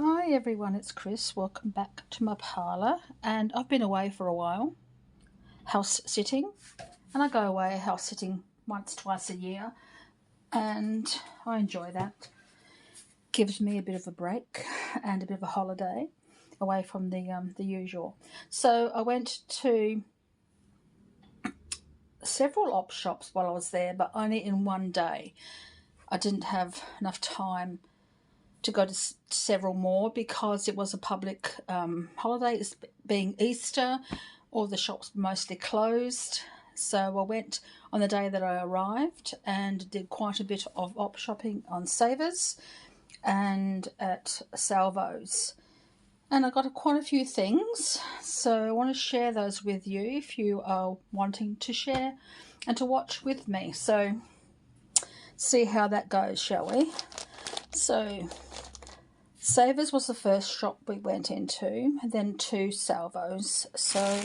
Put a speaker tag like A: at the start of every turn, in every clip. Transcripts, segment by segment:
A: Hi everyone, it's Chris. Welcome back to my parlour. And I've been away for a while, house sitting, and I go away house sitting once, twice a year, and I enjoy that. Gives me a bit of a break and a bit of a holiday away from the usual. So I went to several op shops while I was there, but only in one day. I didn't have enough time to go to several more because it was a public holiday. It's being Easter, all the shops were mostly closed. So I went on the day that I arrived and did quite a bit of op shopping on Savers and at Salvos. And I got quite a few things, so I want to share those with you if you are wanting to share and to watch with me. So see how that goes, shall we? So Savers was the first shop we went into, and then to Salvos. So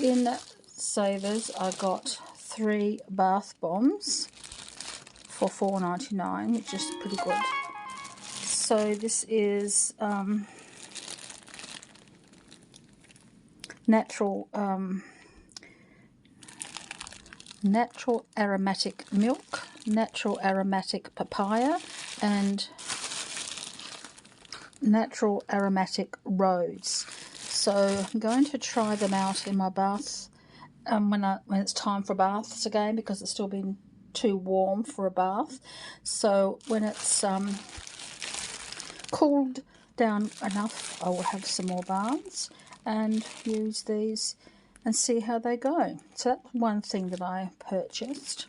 A: in Savers I got 3 bath bombs for $4.99, which is pretty good. So this is natural aromatic milk, natural aromatic papaya, and natural aromatic rose. So I'm going to try them out in my bath when it's time for baths again, because it's still been too warm for a bath. So when it's cooled down enough, I will have some more baths and use these and see how they go. So that's one thing that I purchased.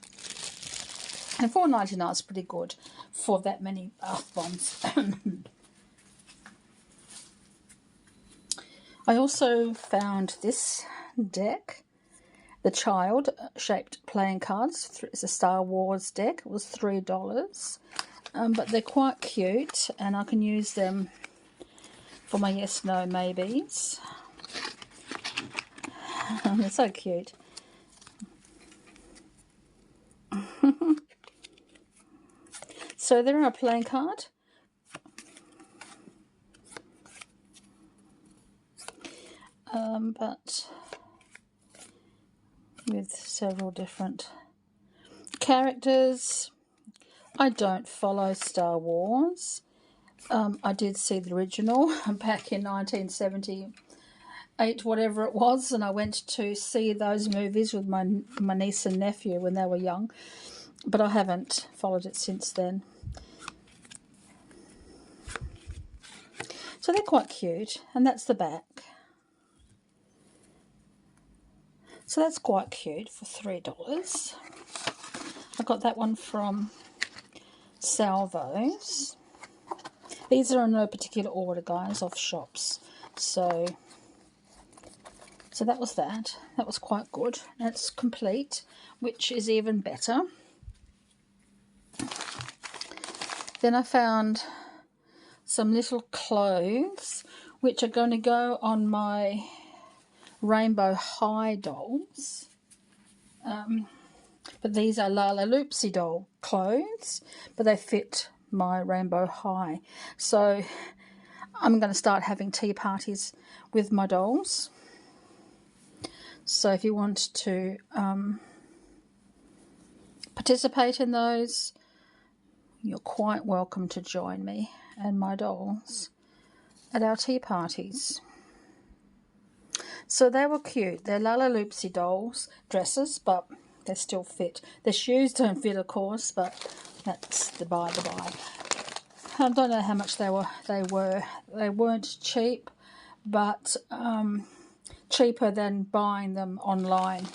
A: And $4.99 is pretty good for that many bath bombs. I also found this deck, the child-shaped playing cards. It's a Star Wars deck. It was $3, but they're quite cute, and I can use them for my yes, no, maybes. They're so cute. So they're a playing card. But with several different characters. I don't follow Star Wars. I did see the original back in 1978, whatever it was, and I went to see those movies with my niece and nephew when they were young, but I haven't followed it since then. So they're quite cute, and that's the back. So that's quite cute for $3. I got that one from Salvos. These are in no particular order, guys, off shops. So that was that. That was quite good. That's complete, which is even better. Then I found some little clothes, which are going to go on my Rainbow High dolls. But these are Lalaloopsy doll clothes, but they fit my Rainbow High. So I'm going to start having tea parties with my dolls. So if you want to participate in those, you're quite welcome to join me and my dolls at our tea parties. So they were cute. They're Lalaloopsy dolls dresses, but they still fit. The shoes don't fit, of course, but that's the by. I don't know how much they were. They weren't cheap, but cheaper than buying them online.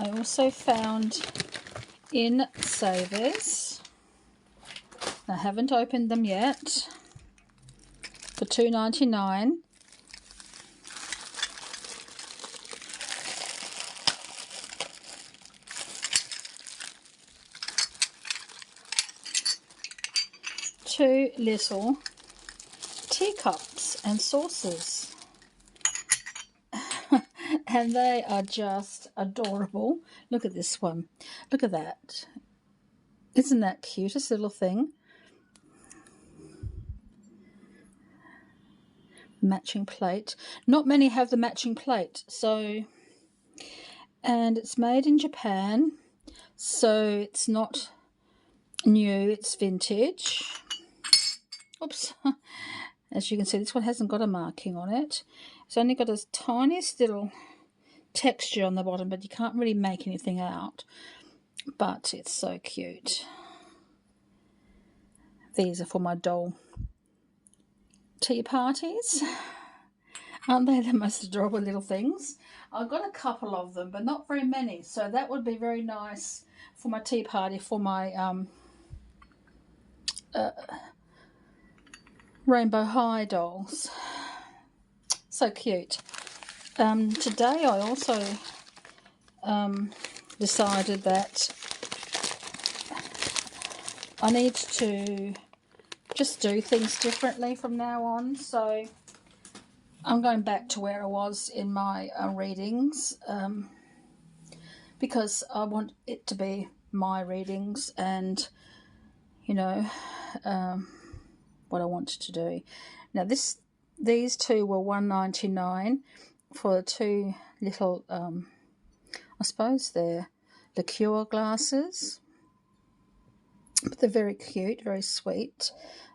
A: I also found in Savers, I haven't opened them yet, for $2.99. Two little teacups and saucers. And they are just adorable. Look at this one. Look at that. Isn't that cutest little thing? matching plate. Not many have the matching plate, so, and it's made in Japan, so it's not new, it's vintage. Oops. As you can see, this one hasn't got a marking on it. It's only got a tiniest little texture on the bottom, but you can't really make anything out. But it's so cute. These are for my doll tea parties. Aren't they the most adorable little things? I've got a couple of them, but not very many. So that would be very nice for my tea party, for my Rainbow High dolls. So cute. Today I also decided that I need to just do things differently from now on. So I'm going back to where I was in my readings, because I want it to be my readings and, you know, what I wanted to do. Now these two were $1.99 for two little, I suppose they're liqueur glasses, but they're very cute, very sweet,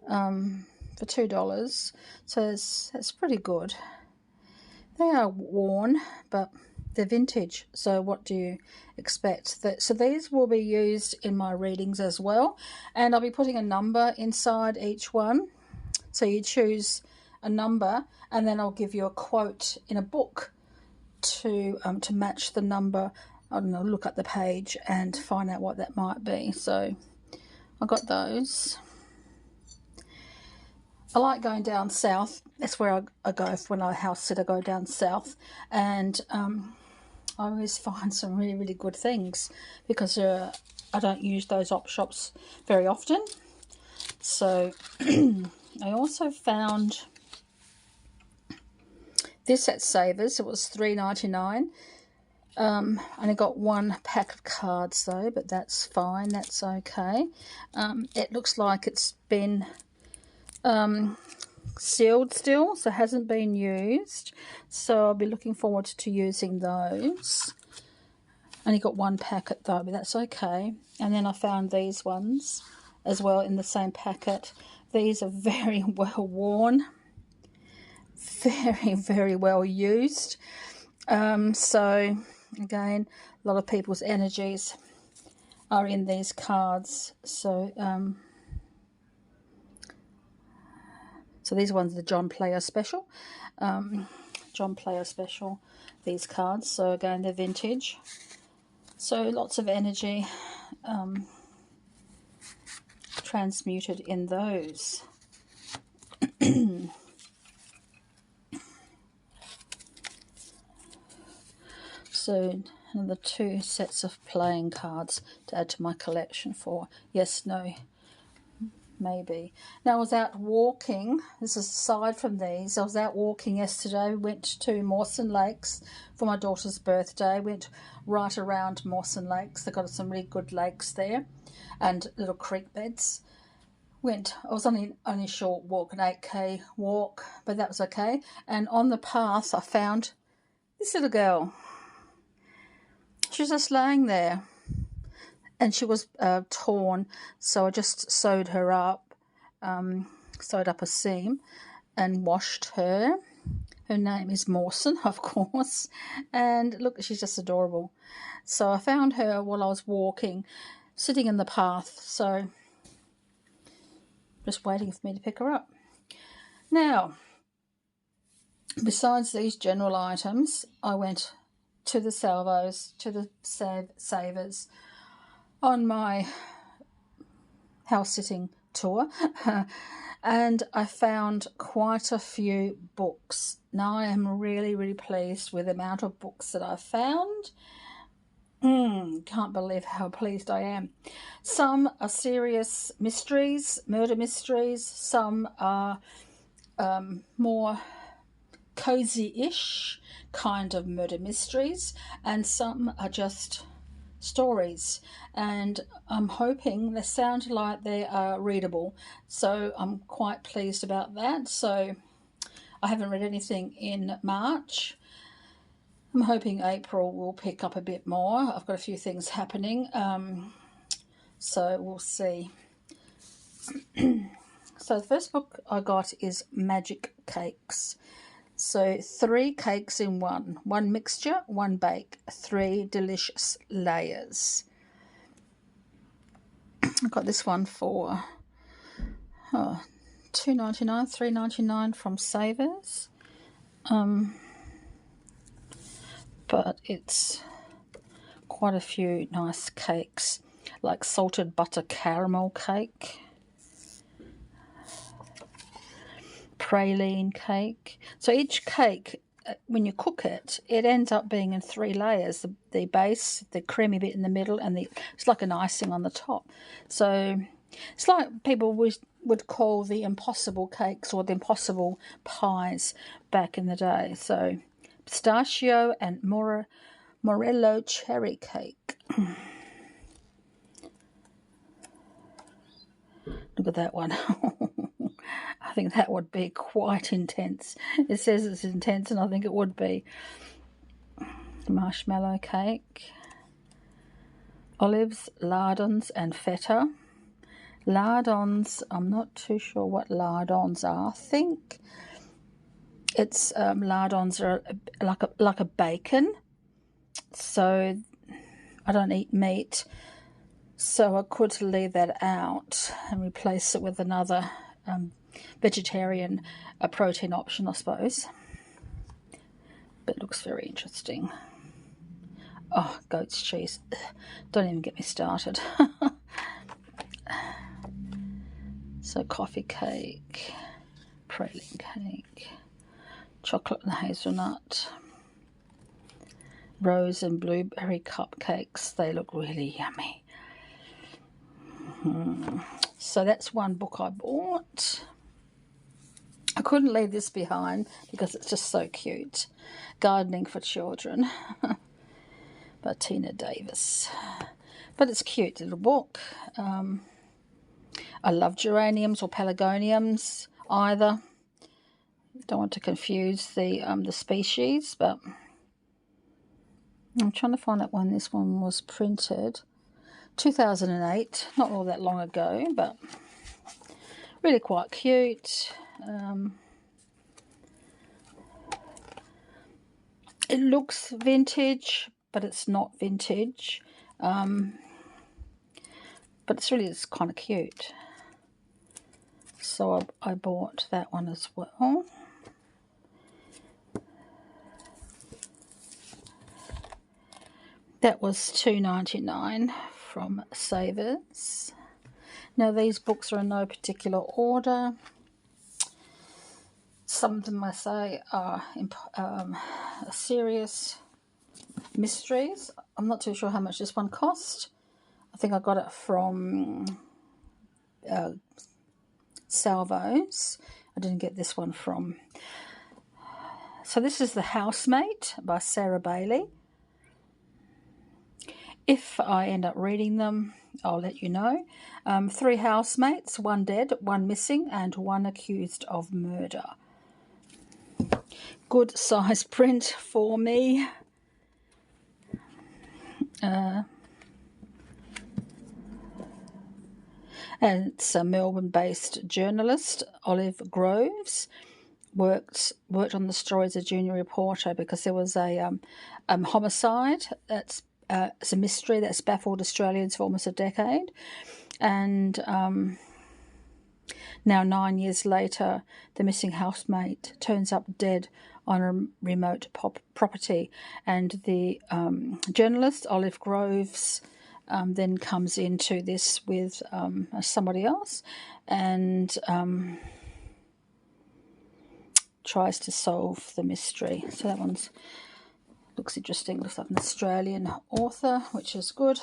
A: for $2. So that's pretty good. They are worn, but they're vintage, so what do you expect? So these will be used in my readings as well, and I'll be putting a number inside each one. So you choose a number, and then I'll give you a quote in a book to match the number. I don't know, look at the page and find out what that might be. So I got those. I like going down south. That's where I go when I house sit. I go down south, and I always find some really, really good things, because I don't use those op shops very often. So I also found this at Savers. It was $3.99. Only got one pack of cards though, but that's fine, that's okay. It looks like it's been sealed still, so it hasn't been used, so I'll be looking forward to using those. Only got one packet though, but that's okay. And then I found these ones as well in the same packet. These are very well worn, very, very well used. So again, a lot of people's energies are in these cards. So so these ones are the John Player Special. John Player Special, these cards. So again, they're vintage. So lots of energy transmuted in those. So another 2 sets of playing cards to add to my collection for yes, no, maybe. Now I was out walking. This is aside from these. I was out walking yesterday. Went to Mawson Lakes for my daughter's birthday. Went right around Mawson Lakes. They've got some really good lakes there and little creek beds. I was only a short walk, an 8k walk, but that was okay. And on the path I found this little girl. She was just laying there, and she was torn, so I just sewed her up, sewed up a seam and washed her. Her name is Mawson, of course, and look, she's just adorable. So I found her while I was walking, sitting in the path, so just waiting for me to pick her up. Now, besides these general items, I went to the Salvos, to the Savers on my house sitting tour, and I found quite a few books. Now I am really, really pleased with the amount of books that I found. Can't believe how pleased I am. Some are serious mysteries, murder mysteries. Some are more cozy-ish kind of murder mysteries, and some are just stories, and I'm hoping they sound like they are readable, so I'm quite pleased about that. So I haven't read anything in March. I'm hoping April will pick up a bit more. I've got a few things happening, so we'll see. So the first book I got is Magic Cakes. So 3 cakes in one mixture, 1 bake, 3 delicious layers. I got this one for $2.99, $3.99 from Savers. But it's quite a few nice cakes, like salted butter caramel cake, praline cake. So each cake, when you cook it, it ends up being in 3 layers: the base, the creamy bit in the middle, and it's like an icing on the top. So it's like people would call the impossible cakes or the impossible pies back in the day. So pistachio and Morello cherry cake. Look at that one. I think that would be quite intense. It says it's intense, and I think it would be. Marshmallow cake. Olives, lardons, and feta. Lardons, I'm not too sure what lardons are. I think it's lardons are like a bacon. So I don't eat meat, so I could leave that out and replace it with another vegetarian protein option, I suppose. But it looks very interesting. Oh, goat's cheese. Don't even get me started. So coffee cake, praline cake, chocolate and hazelnut, rose and blueberry cupcakes. They look really yummy. So that's one book I bought. I couldn't leave this behind because it's just so cute. Gardening for Children by Tina Davis. But it's a cute little book. I love geraniums or pelargoniums either. Don't want to confuse the species, but I'm trying to find out when this one was printed. 2008, not all that long ago, but really quite cute. It looks vintage, but it's not vintage. But it's kind of cute. So I bought that one as well. That was $2.99 from Savers. Now these books are in no particular order. Some of them I say are serious mysteries. I'm not too sure how much this one cost. I think I got it from Salvos. I didn't get this one from. So this is The Housemate by Sarah Bailey. If I end up reading them, I'll let you know. 3 housemates, 1 dead, 1 missing, and 1 accused of murder. Good size print for me. And it's a Melbourne-based journalist, Olive Groves, worked on the story as a junior reporter because there was a homicide it's a mystery that's baffled Australians for almost a decade, and now 9 years later, the missing housemate turns up dead on a remote property, and the journalist Olive Groves then comes into this with somebody else and tries to solve the mystery. So that one's looks interesting. Looks like an Australian author, which is good.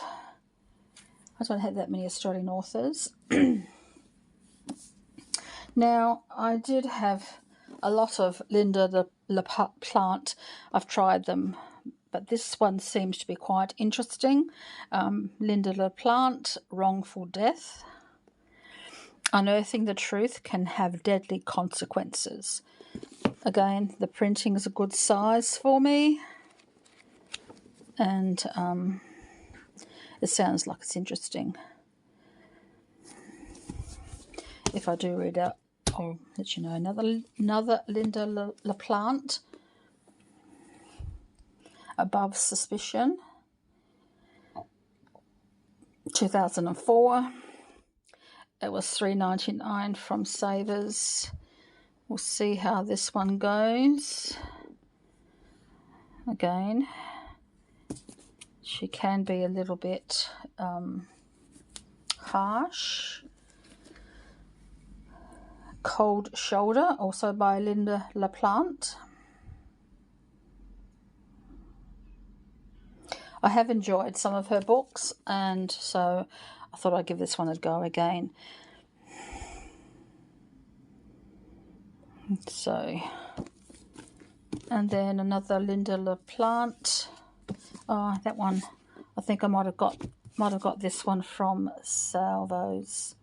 A: I don't have that many Australian authors. Now, I did have a lot of Linda LaPlante. I've tried them, but this one seems to be quite interesting. Linda LaPlante, Wrongful Death. Unearthing the truth can have deadly consequences. Again, the printing is a good size for me, and it sounds like it's interesting. If I do read out, I'll let you know. Another Linda LaPlante, Above Suspicion, 2004. It was $3.99 from Savers. We'll see how this one goes. Again, she can be a little bit harsh. Cold Shoulder, also by Linda LaPlante. I have enjoyed some of her books, and so I thought I'd give this one a go again. So, and then another Linda LaPlante. Oh, that one, I think I might have got this one from Salvos,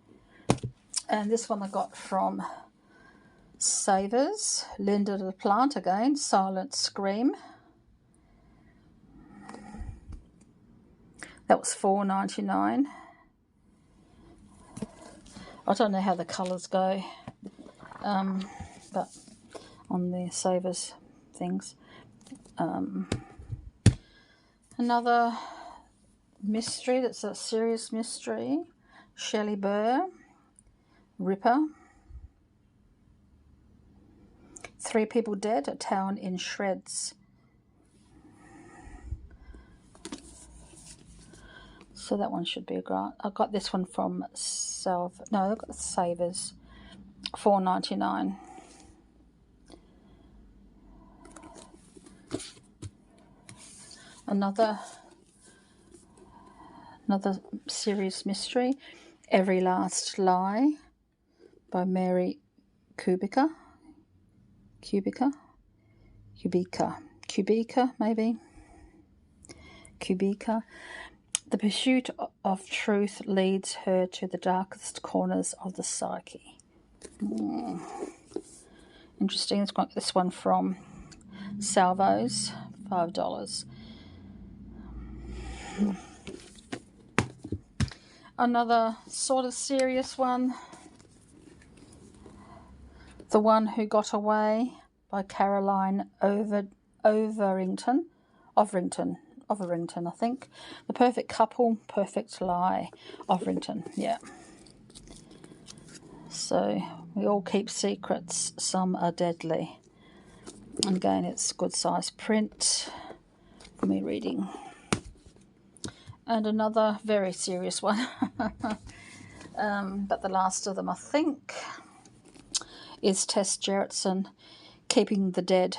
A: and this one I got from Savers. Linda LaPlante again, Silent Scream. That was $4.99. I don't know how the colours go, but on the Savers things. Another mystery that's a serious mystery. Shelley Burr, Ripper. 3 people dead, a town in shreds. So that one should be a grant. I got this one from I got Savers, $4.99. Another serious mystery, Every Last Lie, by Mary Kubica, maybe. Kubica. The pursuit of truth leads her to the darkest corners of the psyche. Interesting. It's got this one from Salvos, $5. Another sort of serious one, The One Who Got Away, by Caroline Overington, I think. The Perfect Couple, Perfect Lie, Overington, yeah. So, we all keep secrets, some are deadly. And again, it's good size print for me reading. And another very serious one, but the last of them, I think, is Tess Gerritsen, Keeping the Dead.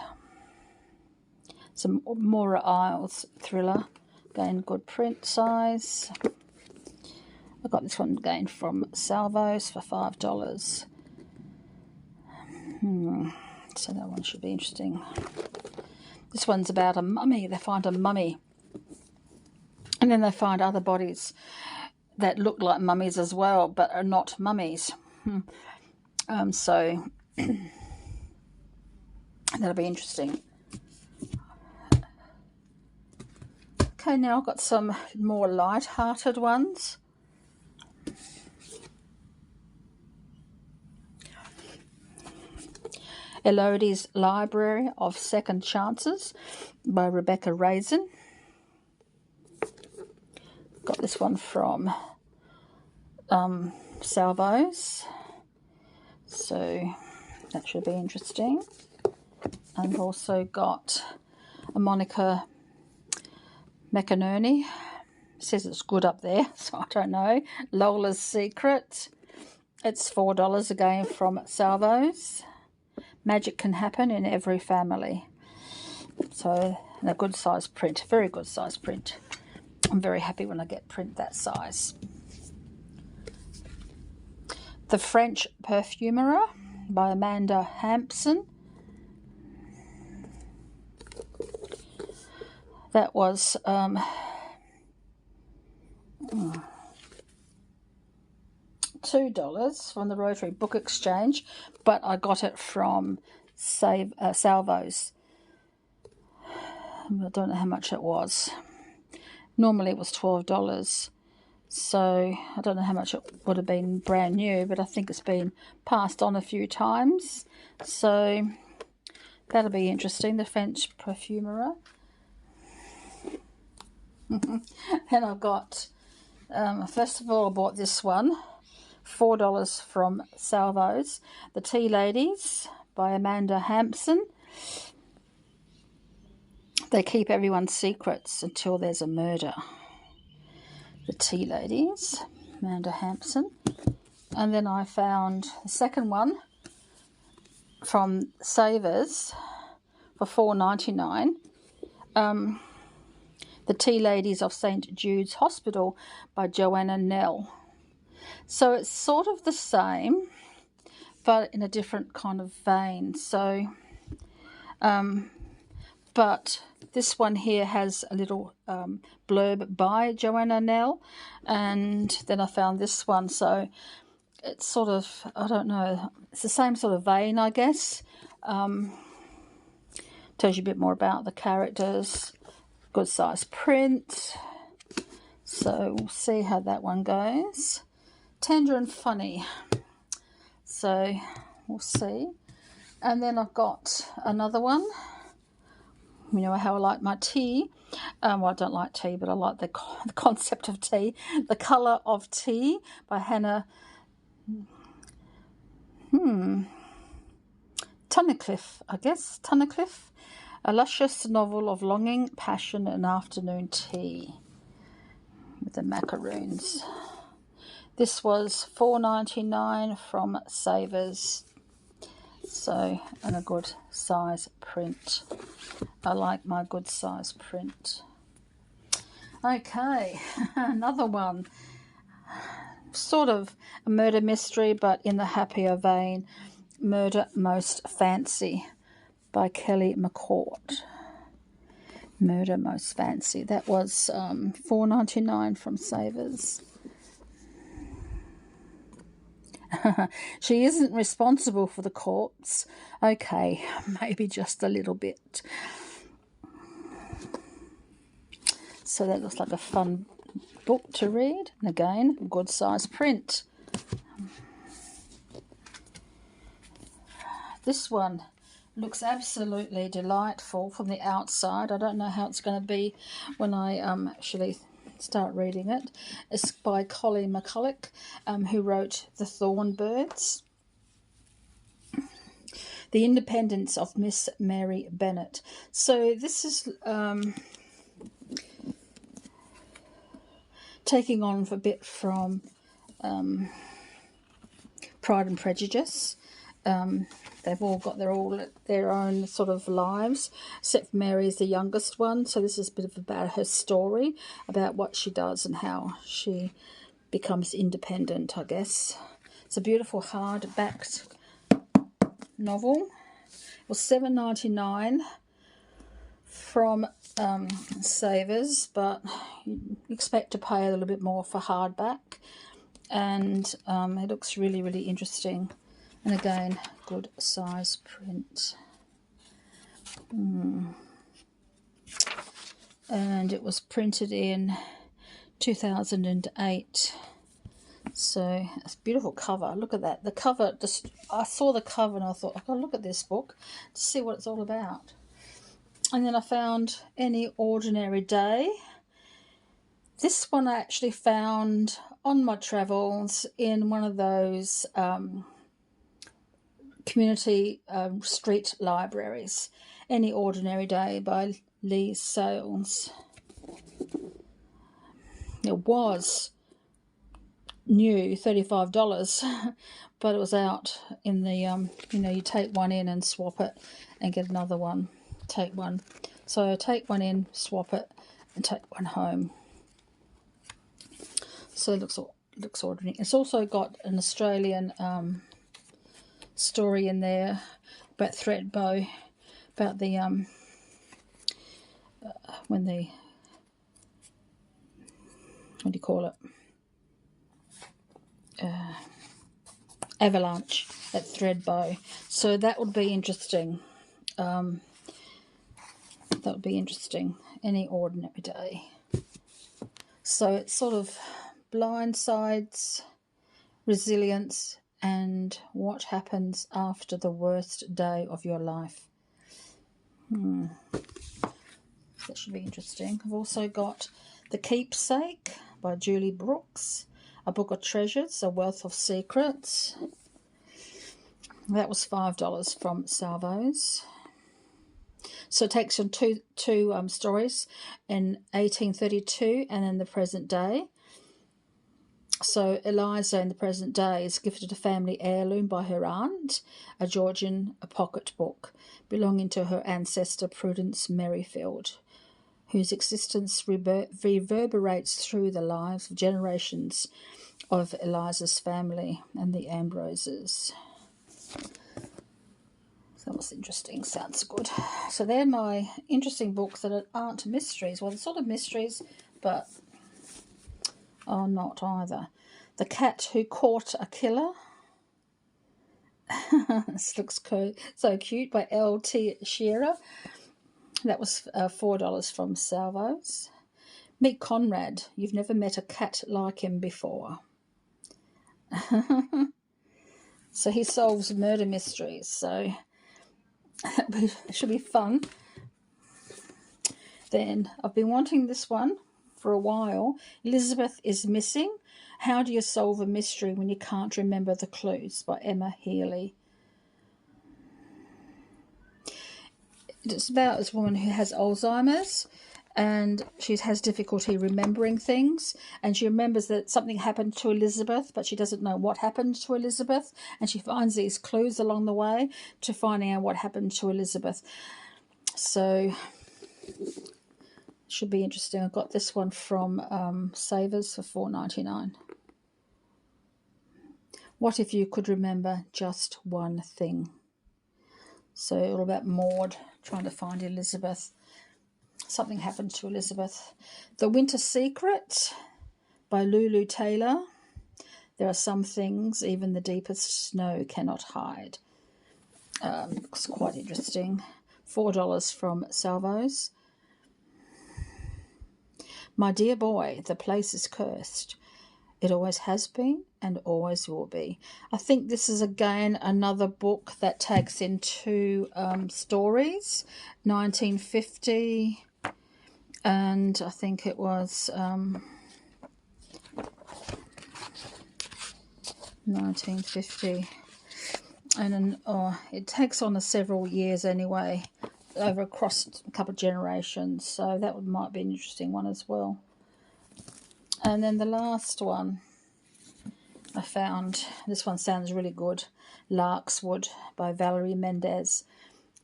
A: It's a Maura Isles thriller. Again, good print size. I got this one again from Salvos for $5. So that one should be interesting. This one's about a mummy. They find a mummy, and then they find other bodies that look like mummies as well, but are not mummies. So that'll be interesting. Okay, now I've got some more light-hearted ones. Elodie's Library of Second Chances by Rebecca Raisin. Got this one from Salvos, so that should be interesting. And also got a Monica McInerney. Says it's good up there, so I don't know. Lola's Secret. It's $4 again from Salvos. Magic Can Happen in Every Family. So a good size print, very good size print. I'm very happy when I get print that size. The French Perfumerer by Amanda Hampson. That was $2 from the Rotary Book Exchange, but I got it from salvos. I don't know how much it was. Normally it was $12. So I don't know how much it would have been brand new, but I think it's been passed on a few times. So that'll be interesting, the French Perfumerie. And I've got, first of all, I bought this one, $4 from Salvos, The Tea Ladies by Amanda Hampson. They keep everyone's secrets until there's a murder. The Tea Ladies, Amanda Hampson. And then I found the second one from Savers for $4.99. The Tea Ladies of St. Jude's Hospital by Joanna Nell. So it's sort of the same, but in a different kind of vein. So, but this one here has a little blurb by Joanna Nell, and then I found this one. So it's sort of, I don't know, it's the same sort of vein, I guess. Tells you a bit more about the characters. Good size print. So we'll see how that one goes. Tender and funny. So we'll see. And then I've got another one. You know how I like my tea. Well, I don't like tea, but I like the concept of tea. The Colour of Tea by Hannah Tunnicliffe, I guess. Tunnicliffe. A luscious novel of longing, passion, and afternoon tea with the macaroons. This was $4.99 from Savers. So, and a good size print. I like my good size print. Okay, another one. Sort of a murder mystery, but in the happier vein. Murder Most Fancy by Kelly McCourt. Murder Most Fancy. That was $4.99 from Savers. She isn't responsible for the corpse. Okay, maybe just a little bit. So that looks like a fun book to read. And again, good size print. This one looks absolutely delightful from the outside. I don't know how it's going to be when I actually start reading it. It's by Colleen McCulloch, who wrote The Thornbirds. The Independence of Miss Mary Bennet. So this is taking on a bit from Pride and Prejudice. They've all got their own sort of lives, except Mary is the youngest one. So this is a bit of about her story, about what she does and how she becomes independent, I guess. It's a beautiful hard-backed novel. It was $7.99 from Savers, but you expect to pay a little bit more for hardback. And it looks really, really interesting. And again, good size print. And it was printed in 2008. So it's a beautiful cover. Look at that. The cover, just I saw the cover and I thought, I've got to look at this book to see what it's all about. And then I found Any Ordinary Day. This one I actually found on my travels in one of those community street libraries. Any Ordinary Day by Lee Sales. It was new, $35, but it was out in the you take one in and swap it and get another one. Take one. So take one in, swap it, and take one home. So it looks ordinary. It's also got an Australian story in there about Thredbo, about the when the, what do you call it? Avalanche at Threadbow. So that would be interesting. That would be interesting. Any ordinary day. So it's sort of blindsides, resilience, and what happens after the worst day of your life. That should be interesting. I've also got The Keepsake by Julie Brooks, A Book of Treasures, A Wealth of Secrets. That was $5 from Salvos. So it takes on two stories in 1832 and in the present day. So Eliza in the present day is gifted a family heirloom by her aunt, a Georgian pocket book belonging to her ancestor Prudence Merrifield, whose existence reverberates through the lives of generations of Eliza's family and the Ambroses. So that was interesting. Sounds good. So they're my interesting books that aren't mysteries. Well, they're sort of mysteries, but are not either. The Cat Who Caught a Killer. This looks so cute, by L.T. Shearer. That was $4 from Salvos. Meet Conrad. You've never met a cat like him before. So he solves murder mysteries. So it should be fun. Then I've been wanting this one for a while. Elizabeth is Missing. How do you solve a mystery when you can't remember the clues? By Emma Healy. It's about this woman who has Alzheimer's and she has difficulty remembering things, and she remembers that something happened to Elizabeth, but she doesn't know what happened to Elizabeth, and she finds these clues along the way to finding out what happened to Elizabeth. So should be interesting. I got this one from Savers for $4.99. What if you could remember just one thing? So all about Maud trying to find Elizabeth. Something happened to Elizabeth. The Winter Secret by Lulu Taylor. There are some things even the deepest snow cannot hide. Looks quite interesting. $4 from Salvos. My Dear Boy, The Place is Cursed. It always has been and always will be. I think this is again another book that takes in two stories. 1950 and I think it was 1950. And then, it takes on several years anyway, over across a couple of generations. So that might be an interesting one as well. And then the last one I found, this one sounds really good, Larkswood by Valerie Mendez.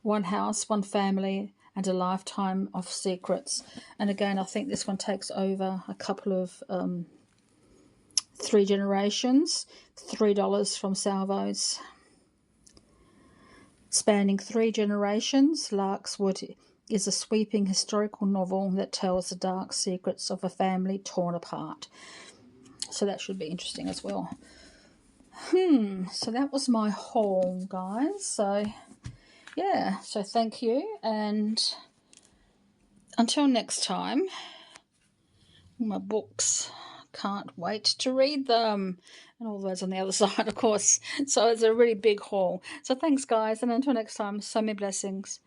A: One house, one family, and a lifetime of secrets. And again, I think this one takes over a couple of 3 generations. $3 from Salvos. Spanning 3 generations, Larkswood is a sweeping historical novel that tells the dark secrets of a family torn apart. So that should be interesting as well. So that was my haul, guys. So yeah, so thank you, and until next time, my books, can't wait to read them, and all those on the other side, of course. So it's a really big haul. So thanks, guys, and until next time, so many blessings.